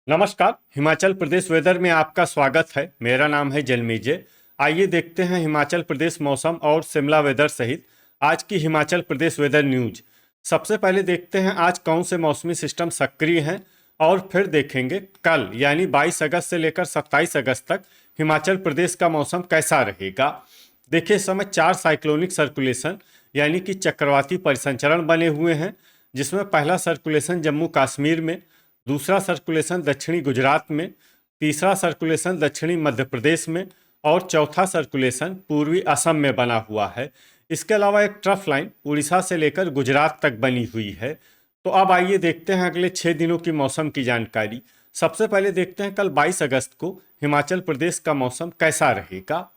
नमस्कार। हिमाचल प्रदेश वेदर में आपका स्वागत है। मेरा नाम है जलमीजे। आइए देखते हैं हिमाचल प्रदेश मौसम और शिमला वेदर सहित आज की हिमाचल प्रदेश वेदर न्यूज। सबसे पहले देखते हैं आज कौन से मौसमी सिस्टम सक्रिय हैं और फिर देखेंगे कल यानी 22 अगस्त से लेकर 27 अगस्त तक हिमाचल प्रदेश का मौसम कैसा रहेगा। देखिए, इस समय 4 साइक्लोनिक सर्कुलेशन यानी कि चक्रवाती परिसंचरण बने हुए हैं, जिसमें पहला सर्कुलेशन जम्मू कश्मीर में, दूसरा सर्कुलेशन दक्षिणी गुजरात में, तीसरा सर्कुलेशन दक्षिणी मध्य प्रदेश में और चौथा सर्कुलेशन पूर्वी असम में बना हुआ है। इसके अलावा एक ट्रफ लाइन उड़ीसा से लेकर गुजरात तक बनी हुई है। तो अब आइए देखते हैं अगले 6 दिनों की मौसम की जानकारी। सबसे पहले देखते हैं कल 22 अगस्त को हिमाचल प्रदेश का मौसम कैसा रहेगा।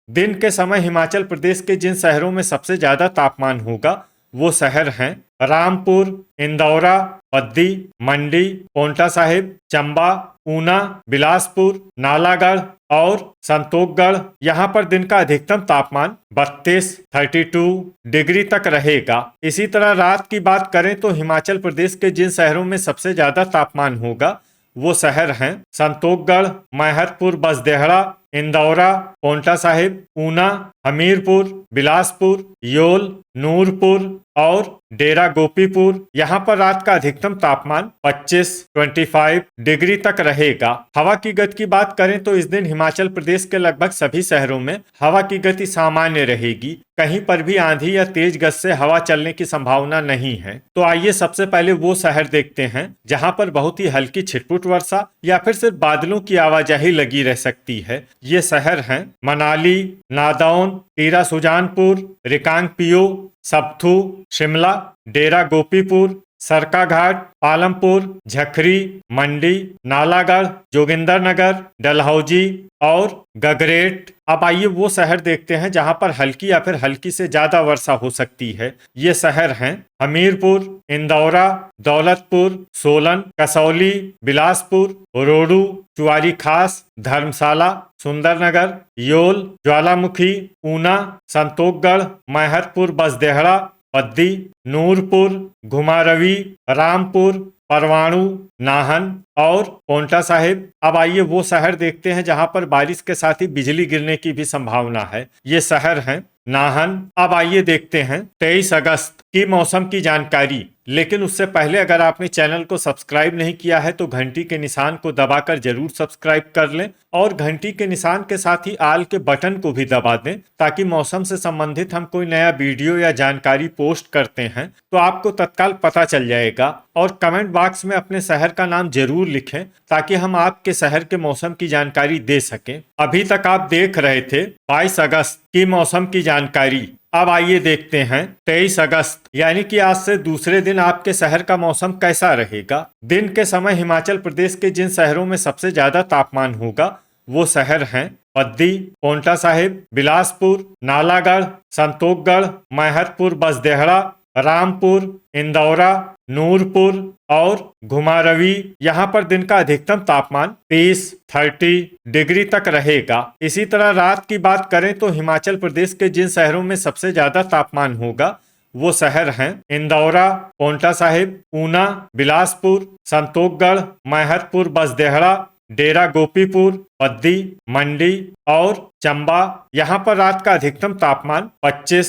दिन के समय हिमाचल प्रदेश के जिन शहरों में सबसे ज़्यादा तापमान होगा वो शहर हैं रामपुर, इंदौरा, बद्दी, मंडी, पांवटा साहिब, चंबा, ऊना, बिलासपुर, नालागढ़ और संतोषगढ़। यहाँ पर दिन का अधिकतम तापमान 32 डिग्री तक रहेगा। इसी तरह रात की बात करें तो हिमाचल प्रदेश के जिन शहरों में सबसे ज्यादा तापमान होगा वो शहर हैं संतोषगढ़, मैहतपुर, बसदेहड़ा, इंदौरा, पांवटा साहिब, ऊना, हमीरपुर, बिलासपुर, योल, नूरपुर और डेरा गोपीपुर। यहाँ पर रात का अधिकतम तापमान 25 डिग्री तक रहेगा। हवा की गति की बात करें तो इस दिन हिमाचल प्रदेश के लगभग सभी शहरों में हवा की गति सामान्य रहेगी। कहीं पर भी आंधी या तेज गति से हवा चलने की संभावना नहीं है। तो आइए सबसे पहले वो शहर देखते हैं जहां पर बहुत ही हल्की छिटपुट वर्षा या फिर सिर्फ बादलों की आवाजाही लगी रह सकती है। ये शहर हैं मनाली, नादौन, टीरा सुजानपुर, रिकांगपिओ, सब्थू, शिमला, डेरा गोपीपुर, सरकाघाट, पालमपुर, झखरी, मंडी, नालागढ़, जोगिंदरनगर, डलहौजी और गगरेट। अब आइए वो शहर देखते हैं जहां पर हल्की या फिर हल्की से ज्यादा वर्षा हो सकती है। ये शहर हैं हमीरपुर, इंदौरा, दौलतपुर, सोलन, कसौली, बिलासपुर, रोडू, चुआरी खास, धर्मशाला, सुंदरनगर, योल, ज्वालामुखी, ऊना, संतोषगढ़, मैहतपुर, बसदेहड़ा, बद्दी, नूरपुर, घुमारवी, रामपुर, परवाणु, नाहन और पांवटा साहिब। अब आइए वो शहर देखते हैं जहां पर बारिश के साथ ही बिजली गिरने की भी संभावना है। ये शहर हैं नाहन। अब आइए देखते हैं 23 अगस्त की मौसम की जानकारी। लेकिन उससे पहले अगर आपने चैनल को सब्सक्राइब नहीं किया है तो घंटी के निशान को दबाकर जरूर सब्सक्राइब कर लें और घंटी के निशान के साथ ही आल के बटन को भी दबा दें, ताकि मौसम से संबंधित हम कोई नया वीडियो या जानकारी पोस्ट करते हैं तो आपको तत्काल पता चल जाएगा। और कमेंट बॉक्स में अपने शहर का नाम जरूर लिखें ताकि हम आपके शहर के मौसम की जानकारी दे सकें। अभी तक आप देख रहे थे 22 अगस्त की मौसम की जानकारी। अब आइए देखते हैं 23 अगस्त यानी कि आज से दूसरे दिन आपके शहर का मौसम कैसा रहेगा। दिन के समय हिमाचल प्रदेश के जिन शहरों में सबसे ज्यादा तापमान होगा वो शहर हैं बद्दी, पांवटा साहिब, बिलासपुर, नालागढ़, संतोषगढ़, मैहतपुर, बसदेहड़ा, रामपुर, इंदौरा, नूरपुर और घुमारवी। यहाँ पर दिन का अधिकतम तापमान 30 डिग्री तक रहेगा। इसी तरह रात की बात करें तो हिमाचल प्रदेश के जिन शहरों में सबसे ज्यादा तापमान होगा वो शहर हैं इंदौरा, पांवटा साहिब, ऊना, बिलासपुर, संतोषगढ़, मैहतपुर, बसदेहड़ा, डेरा गोपीपुर, बद्दी, मंडी और चंबा। यहाँ पर रात का अधिकतम तापमान 25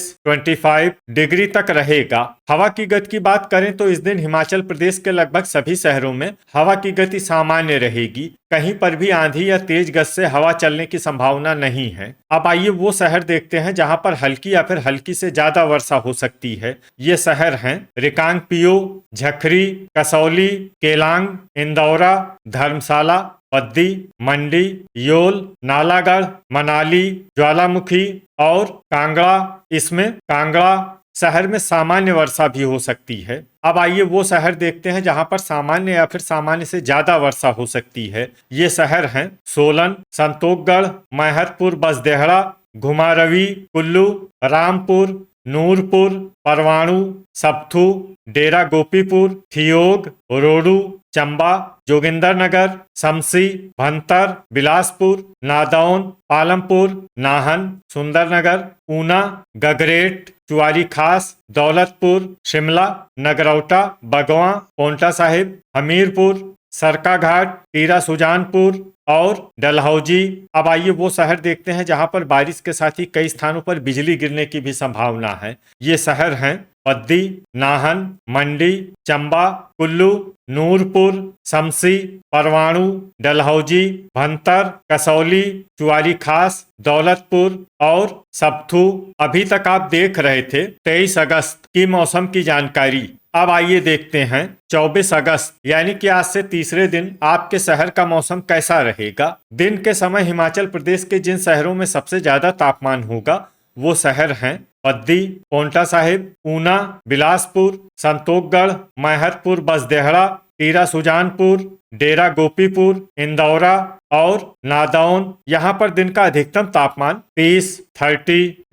डिग्री तक रहेगा। हवा की गति की बात करें तो इस दिन हिमाचल प्रदेश के लगभग सभी शहरों में हवा की गति सामान्य रहेगी। कहीं पर भी आंधी या तेज गति से हवा चलने की संभावना नहीं है। अब आइए वो शहर देखते हैं जहां पर हल्की या फिर हल्की से ज्यादा वर्षा हो सकती है। ये शहर हैं रिकांगपिओ, झखरी, कसौली, केलांग, इंदौरा, धर्मशाला, बद्दी, मंडी, योल, नालागढ़, मनाली, ज्वालामुखी और कांगड़ा। इसमें कांगड़ा शहर में सामान्य वर्षा भी हो सकती है। अब आइए वो शहर देखते हैं जहां पर सामान्य या फिर सामान्य से ज्यादा वर्षा हो सकती है। ये शहर हैं सोलन, संतोषगढ़, मैहतपुर, बसदेहड़ा, घुमारवी, कुल्लू, रामपुर, नूरपुर, परवाणु, सब्थू, डेरा गोपीपुर, थियोग, रोडू, चंबा, जोगिंदरनगर, शमसी, भंतर, बिलासपुर, नादौन, पालमपुर, नाहन, सुंदरनगर, ऊना, गगरेट, चुआरी खास, दौलतपुर, शिमला, नगरौटा, बगवां, पांवटा साहिब, हमीरपुर, सरकाघाट, टीरा सुजानपुर और डलहौजी। अब आइए वो शहर देखते हैं जहां पर बारिश के साथ ही कई स्थानों पर बिजली गिरने की भी संभावना है। ये शहर हैं बद्दी, नाहन, मंडी, चंबा, कुल्लू, नूरपुर, शमसी, परवाणु, डलहौजी, भंतर, कसौली, चुआरी खास, दौलतपुर और सबथू। अभी तक आप देख रहे थे 23 अगस्त की मौसम की जानकारी। अब आइए देखते हैं 24 अगस्त यानी कि आज से तीसरे दिन आपके शहर का मौसम कैसा रहेगा। दिन के समय हिमाचल प्रदेश के जिन शहरों में सबसे ज्यादा तापमान होगा वो शहर हैं बद्दी, पोंटा साहिब, ऊना, बिलासपुर, संतोखगढ़, मैहतपुर, बसदेहड़ा, टीरा सुजानपुर, डेरा गोपीपुर, इंदौरा और नादौन। यहाँ पर दिन का अधिकतम तापमान 30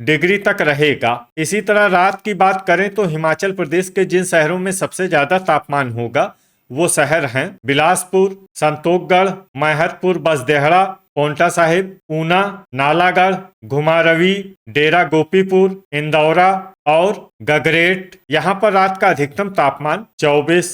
डिग्री तक रहेगा। इसी तरह रात की बात करें तो हिमाचल प्रदेश के जिन शहरों में सबसे ज्यादा तापमान होगा वो शहर हैं बिलासपुर, संतोखगढ़, मैहतपुर, बसदेहड़ा, पोंटा साहिब, ऊना, नालागढ़, घुमारवी, डेरा गोपीपुर, इंदौरा और गगरेट। यहाँ पर रात का अधिकतम तापमान 24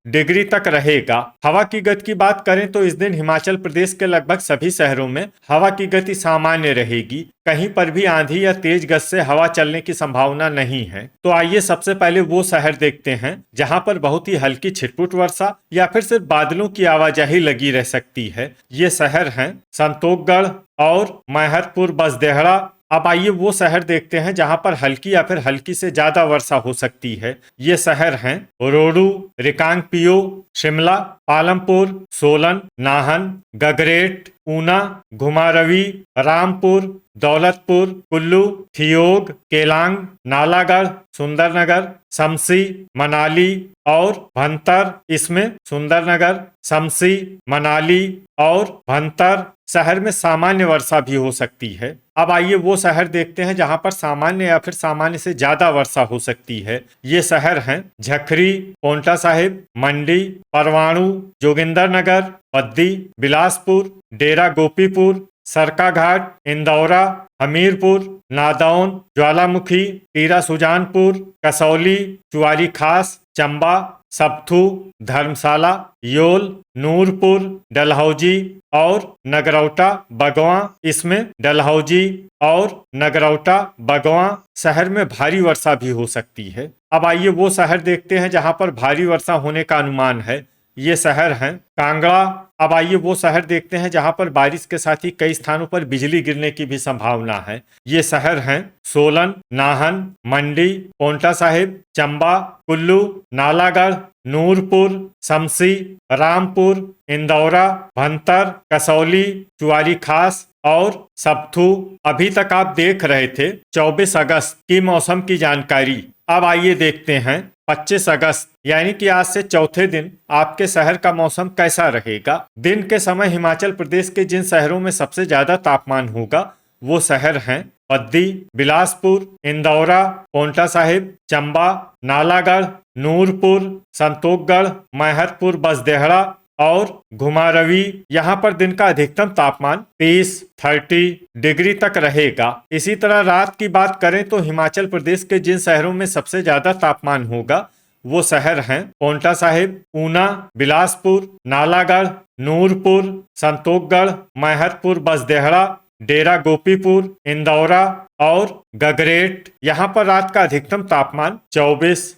डिग्री तक रहेगा। हवा की गति की बात करें तो इस दिन हिमाचल प्रदेश के लगभग सभी शहरों में हवा की गति सामान्य रहेगी। कहीं पर भी आंधी या तेज गति से हवा चलने की संभावना नहीं है। तो आइए सबसे पहले वो शहर देखते हैं जहां पर बहुत ही हल्की छिटपुट वर्षा या फिर सिर्फ बादलों की आवाजाही लगी रह सकती है। ये शहर हैं संतोखगढ़ और मैहतपुर, बसदेहड़ा। अब आइए वो शहर देखते हैं जहां पर हल्की या फिर हल्की से ज्यादा वर्षा हो सकती है। ये शहर हैं रोडू, रिकांगपिओ, शिमला, पालमपुर, सोलन, नाहन, गगरेट, ऊना, घुमारवी, रामपुर, दौलतपुर, कुल्लू, थियोग, केलांग, नालागढ़, सुंदरनगर, शमसी, मनाली और भंतर। इसमें सुंदरनगर, शमसी, मनाली और भंतर शहर में सामान्य वर्षा भी हो सकती है। अब आइए वो शहर देखते हैं जहां पर सामान्य या फिर सामान्य से ज्यादा वर्षा हो सकती है। ये शहर हैं झखरी, पोंटा साहिब, मंडी, परवाणु, जोगिंदरनगर, बद्दी, बिलासपुर, डेरा गोपीपुर, सरकाघाट, इंदौरा, हमीरपुर, नादौन, ज्वालामुखी, टीरा सुजानपुर, कसौली, चुआरी खास, चंबा, सबथू, धर्मशाला, योल, नूरपुर, डलहौजी और नगरौटा, बगवां। इसमें डलहौजी और नगरौटा, बगवां शहर में भारी वर्षा भी हो सकती है। अब आइए वो शहर देखते हैं जहां पर भारी वर्षा होने का अनुमान है। ये शहर हैं कांगड़ा। अब आइए वो शहर देखते हैं जहां पर बारिश के साथ ही कई स्थानों पर बिजली गिरने की भी संभावना है। ये शहर हैं सोलन, नाहन, मंडी, पोंटा साहिब, चंबा, कुल्लू, नालागढ़, नूरपुर, शमसी, रामपुर, इंदौरा, भंतर, कसौली, चुआरी खास और सबथू। अभी तक आप देख रहे थे 24 अगस्त की मौसम की जानकारी। अब आइए देखते हैं 25 अगस्त यानी कि आज से चौथे दिन आपके शहर का मौसम कैसा रहेगा। दिन के समय हिमाचल प्रदेश के जिन शहरों में सबसे ज्यादा तापमान होगा वो शहर हैं बद्दी, बिलासपुर, इंदौरा, पोंटा साहिब, चंबा, नालागढ़, नूरपुर, संतोखगढ़, मैहतपुर, बसदेहड़ा और घुमारवी। यहाँ पर दिन का अधिकतम तापमान 30 डिग्री तक रहेगा। इसी तरह रात की बात करें तो हिमाचल प्रदेश के जिन शहरों में सबसे ज्यादा तापमान होगा वो शहर हैं पोंटा साहिब, ऊना, बिलासपुर, नालागढ़, नूरपुर, संतोखगढ़, मैहतपुर, बसदेहड़ा, डेरा गोपीपुर, इंदौरा और गगरेट। यहाँ पर रात का अधिकतम तापमान 24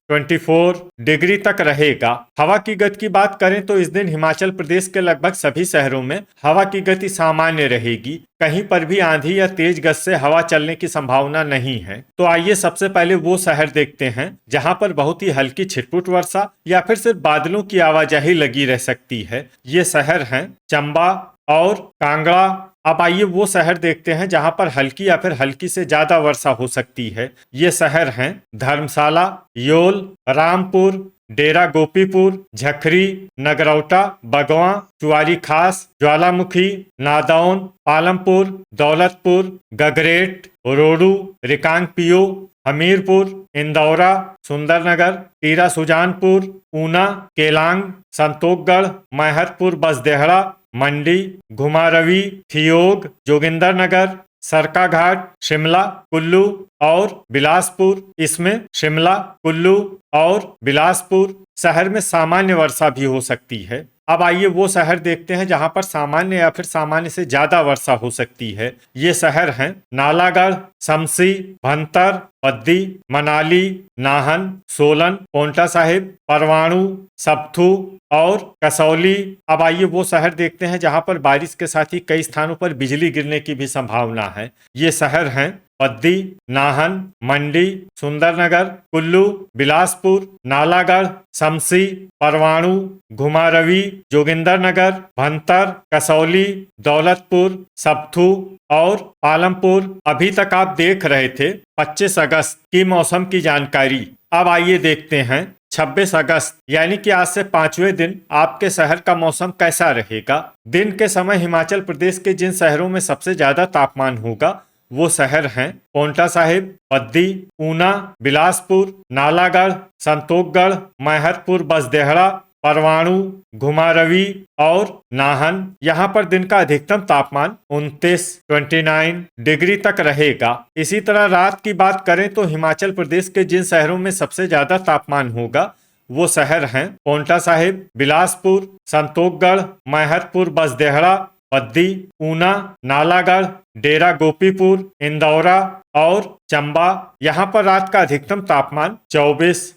डिग्री तक रहेगा। हवा की गति की बात करें तो इस दिन हिमाचल प्रदेश के लगभग सभी शहरों में हवा की गति सामान्य रहेगी। कहीं पर भी आंधी या तेज गति से हवा चलने की संभावना नहीं है। तो आइए सबसे पहले वो शहर देखते हैं जहां पर बहुत ही हल्की छिटपुट वर्षा या फिर सिर्फ बादलों की आवाजाही लगी रह सकती है। ये शहर हैं चंबा और कांगड़ा। अब आइए वो शहर देखते हैं जहां पर हल्की या फिर हल्की से ज्यादा वर्षा हो सकती है। ये शहर हैं धर्मशाला, योल, रामपुर, डेरा गोपीपुर, झखरी, नगरौटा, बगवां, चुआरी खास, ज्वालामुखी, नादौन, पालमपुर, दौलतपुर, गगरेट, रोडू, रिकांगपिओ, हमीरपुर, इंदौरा, सुंदरनगर, टीरा सुजानपुर, ऊना, केलांग, संतोखगढ़, मैहतपुर, बसदेहड़ा, मंडी, घुमारवी, थियोग, जोगिंदरनगर, सरकाघाट, शिमला, कुल्लू और बिलासपुर। इसमें शिमला, कुल्लू और बिलासपुर शहर में सामान्य वर्षा भी हो सकती है। अब आइए वो शहर देखते हैं जहां पर सामान्य या फिर सामान्य से ज्यादा वर्षा हो सकती है। ये शहर हैं नालागढ़, शमशी, भंतर, पद्दी, मनाली, नाहन, सोलन, पोंटा साहिब, परवाणु, सप्थू और कसौली। अब आइए वो शहर देखते हैं जहां पर बारिश के साथ ही कई स्थानों पर बिजली गिरने की भी संभावना है। ये शहर हैं पद्दी, नाहन, मंडी, सुंदरनगर, कुल्लू, बिलासपुर, नालागढ़, शमशी, परवाणु, घुमारवी, जोगिंदरनगर, भंतर, कसौली, दौलतपुर, सप्थू और पालमपुर। अभी तक आप देख रहे थे 25 अगस्त की मौसम की जानकारी। अब आइए देखते हैं 26 अगस्त यानी कि आज से 5वें दिन आपके शहर का मौसम कैसा रहेगा। दिन के समय हिमाचल प्रदेश के जिन शहरों में सबसे ज्यादा तापमान होगा वो शहर हैं पोंटा साहिब, पद्दी, ऊना, बिलासपुर, नालागढ़, संतोखगढ़, मैहतपुर, बसदेहड़ा, परवाणु, घुमारवी और नाहन। यहाँ पर दिन का अधिकतम तापमान 29 डिग्री तक रहेगा। इसी तरह रात की बात करें तो हिमाचल प्रदेश के जिन शहरों में सबसे ज्यादा तापमान होगा वो शहर हैं पोंटा साहिब, बिलासपुर, संतोखगढ़, मैहतपुर, बसदेहड़ा, पद्दी, ऊना, नालागढ़, डेरा गोपीपुर, इंदौरा और चंबा। यहाँ पर रात का अधिकतम तापमान 24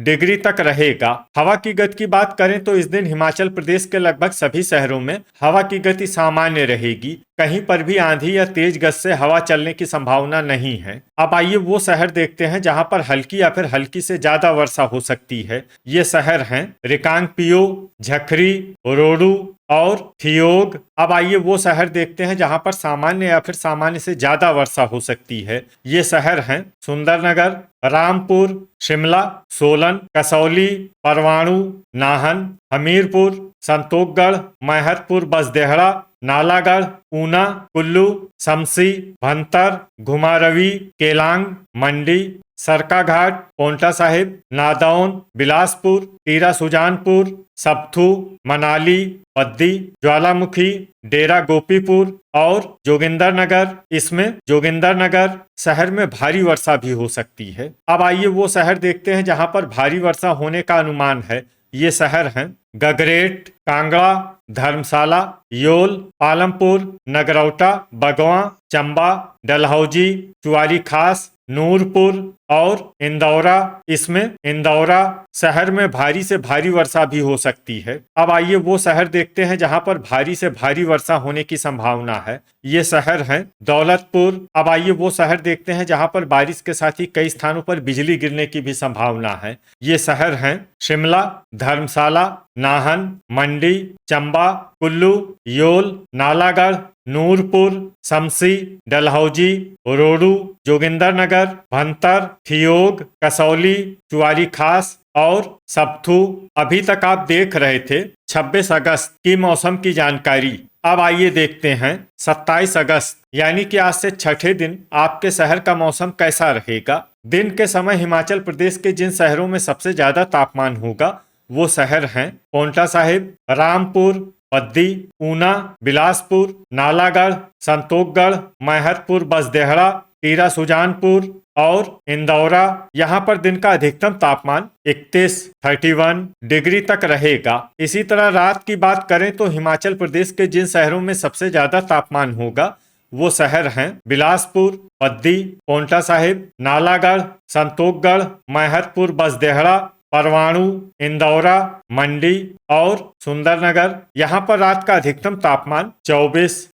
डिग्री तक रहेगा। हवा की गति की बात करें तो इस दिन हिमाचल प्रदेश के लगभग सभी शहरों में हवा की गति सामान्य रहेगी। कहीं पर भी आंधी या तेज गति से हवा चलने की संभावना नहीं है। अब आइए वो शहर देखते हैं जहां पर हल्की या फिर हल्की से ज्यादा वर्षा हो सकती है। ये शहर हैं रिकांगपिओ, झकरी, रोडू और थियोग। अब आइए वो शहर देखते हैं जहां पर सामान्य या फिर सामान्य से ज्यादा वर्षा हो सकती है। ये शहर हैं सुंदरनगर, रामपुर, शिमला, सोलन, कसौली, परवाणु, नाहन, हमीरपुर, संतोखगढ़, मैहतपुर, बसदेहड़ा, नालागढ़, ऊना, कुल्लू, शमशी, भंतर, घुमारवी, केलांग, मंडी, सरकाघाट, पोंटा साहिब, नादौन, बिलासपुर, टीरा सुजानपुर, सप्थू, मनाली, पद्दी, ज्वालामुखी, डेरा गोपीपुर और जोगिंदरनगर। इसमें जोगिंदरनगर शहर में भारी वर्षा भी हो सकती है। अब आइए वो शहर देखते हैं जहां पर भारी वर्षा होने का अनुमान है। ये शहर हैं गगरेट, कांगड़ा, धर्मशाला, योल, पालमपुर, नगरौटा, बगवां, चंबा, डलहौजी, चुआरी खास, नूरपुर और इंदौरा। इसमें इंदौरा शहर में भारी से भारी वर्षा भी हो सकती है। अब आइए वो शहर देखते हैं जहां पर भारी से भारी वर्षा होने की संभावना है। ये शहर हैं दौलतपुर। अब आइए वो शहर देखते हैं जहां पर बारिश के साथ ही कई स्थानों पर बिजली गिरने की भी संभावना है। ये शहर हैं शिमला, धर्मशाला, नाहन, मंडी, चंबा, कुल्लू, योल, नालागढ़, नूरपुर, शमशी, डलहौजी, रोडू, जोगिंदरनगर, भंतर, थियोग, कसौली, चुआरी खास और सप्थू। अभी तक आप देख रहे थे 26 अगस्त की मौसम की जानकारी। अब आइए देखते हैं 27 अगस्त यानी कि आज से छठे दिन आपके शहर का मौसम कैसा रहेगा। दिन के समय हिमाचल प्रदेश के जिन शहरों में सबसे ज्यादा तापमान होगा वो शहर हैं पोंटा साहिब, रामपुर, पद्दी, ऊना, बिलासपुर, नालागढ़, संतोखगढ़, मैहतपुर, बसदेहड़ा, टीरा सुजानपुर और इंदौरा। यहाँ पर दिन का अधिकतम तापमान 31 डिग्री तक रहेगा। इसी तरह रात की बात करें तो हिमाचल प्रदेश के जिन शहरों में सबसे ज्यादा तापमान होगा वो शहर हैं बिलासपुर, पद्दी, पोंटा साहिब, नालागढ़, संतोखगढ़, मैहतपुर, बसदेहड़ा, परवाणु, इंदौरा, मंडी और सुंदरनगर। यहाँ पर रात का अधिकतम तापमान 24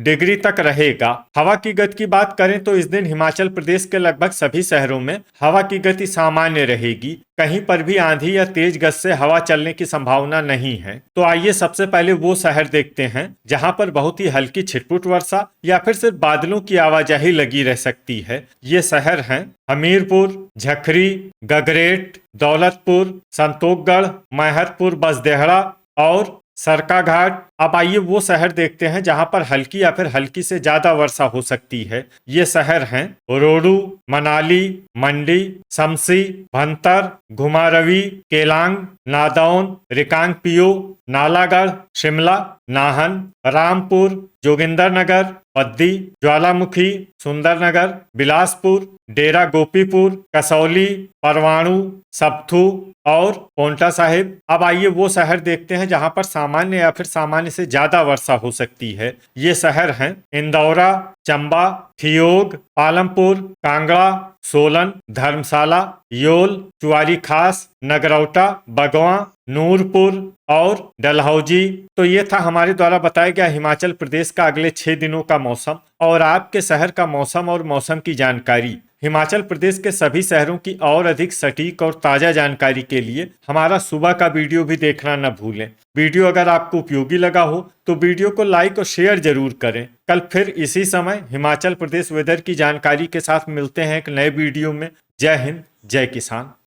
डिग्री तक रहेगा। हवा की गति की बात करें तो इस दिन हिमाचल प्रदेश के लगभग सभी शहरों में हवा की गति सामान्य रहेगी। कहीं पर भी आंधी या तेज गति से हवा चलने की संभावना नहीं है। तो आइए सबसे पहले वो शहर देखते हैं जहां पर बहुत ही हल्की छिटपुट वर्षा या फिर सिर्फ बादलों की आवाजाही लगी रह सकती है। ये शहर हैं हमीरपुर, झकरी, गगरेट, दौलतपुर, संतोखगढ़, मैहतपुर, बसदेहड़ा और सरकाघाट। अब आइए वो शहर देखते हैं जहां पर हल्की या फिर हल्की से ज्यादा वर्षा हो सकती है। ये शहर हैं रोडू, मनाली, मंडी, शमशी, भंतर, घुमारवी, केलांग, नादौन, रिकांगपिओ, नालागढ़, शिमला, नाहन, रामपुर, जोगिंदरनगर, बद्दी, ज्वालामुखी, सुंदरनगर, बिलासपुर, डेरा गोपीपुर, कसौली, परवाणु, सबथू और पोंटा साहिब। अब आइए वो शहर देखते हैं जहां पर सामान्य या फिर सामान्य से ज्यादा वर्षा हो सकती है। ये शहर हैं इंदौरा, चंबा, ठियोग, पालमपुर, कांगड़ा, सोलन, धर्मशाला, योल, चुआरी खास, नगरौटा, बगवां, नूरपुर और डलहौजी। तो ये था हमारे द्वारा बताया गया हिमाचल प्रदेश का अगले 6 दिनों का मौसम और आपके शहर का मौसम और मौसम की जानकारी। हिमाचल प्रदेश के सभी शहरों की और अधिक सटीक और ताज़ा जानकारी के लिए हमारा सुबह का वीडियो भी देखना न भूलें। वीडियो अगर आपको उपयोगी लगा हो तो वीडियो को लाइक और शेयर जरूर करें। कल फिर इसी समय हिमाचल प्रदेश वेदर की जानकारी के साथ मिलते हैं एक नए वीडियो में। जय हिंद, जय किसान।